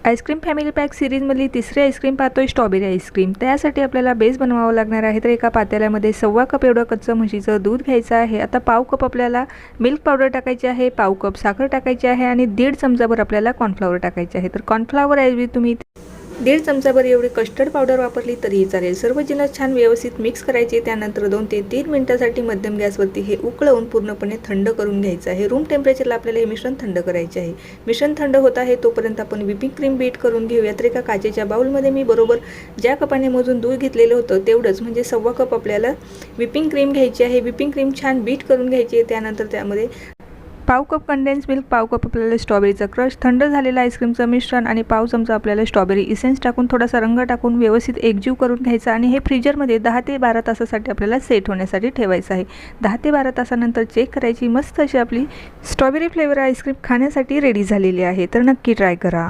Ice cream family pack सिरीजमधली तिसरी ice cream पाहतोय, strawberry ice cream. त्यासाठी आपल्याला बेस बनवावा लागणार आहे। तर एका पातेल्यामध्ये 1.25 कप एवढं कच्चं म्हशीचं दूध घ्यायचं आहे। आता 1/2 कप आपल्याला मिल्क पावडर टाकायची आहे, 1/2 कप साखर टाकायची आहे आणि 1.5 चमचाभर आपल्याला कॉर्नफ्लॉवर टाकायचे आहे। तर कॉर्नफ्लॉवर ऐवजी तुम्ही 1.5 चमचाभर एवढी कस्टर्ड पावडर वापरली तरीही चालेल। सर्व जिन्नस छान व्यवस्थित मिक्स करायचे। त्यानंतर 2 ते 3 मिनिटांसाठी मध्यम गॅसवरती हे उकळवून पूर्णपणे थंड करून घ्यायचं आहे। रूम टेम्परेचरला आपल्याला हे मिश्रण थंड करायचे आहे। मिश्रण थंड होत आहे तोपर्यंत आपण व्हिपिंग क्रीम बीट करून घेऊया। तर एका काचेच्या बाउलमध्ये मी बरोबर ज्या कपाने मोजून दूध घेतलेलं होतं तेवढंच म्हणजे 1.25 कप आपल्याला व्हिपिंग क्रीम घ्यायची आहे। व्हिपिंग क्रीम छान बीट करून घ्यायची आहे। त्यानंतर त्यामध्ये 1/2 कप कंडेन्स मिल्क, 1/2 कप आपल्याला स्ट्रॉबेरीचा क्रश, थंड झालेलं आईस्क्रीमचं मिश्रण आणि 1/2 चमचा आपल्याला स्ट्रॉबेरी इसेन्स टाकून थोडासा रंग टाकून व्यवस्थित एकजीव करून घ्यायचा आणि हे फ्रीजरमध्ये 10 ते 12 तासासाठी आपल्याला सेट होण्यासाठी ठेवायचं आहे। 10 ते 12 तासानंतर चेक करायची, मस्त अशी आपली स्ट्रॉबेरी फ्लेवर आईस्क्रीम खाण्यासाठी रेडी झालेली आहे। तर नक्की ट्राय करा।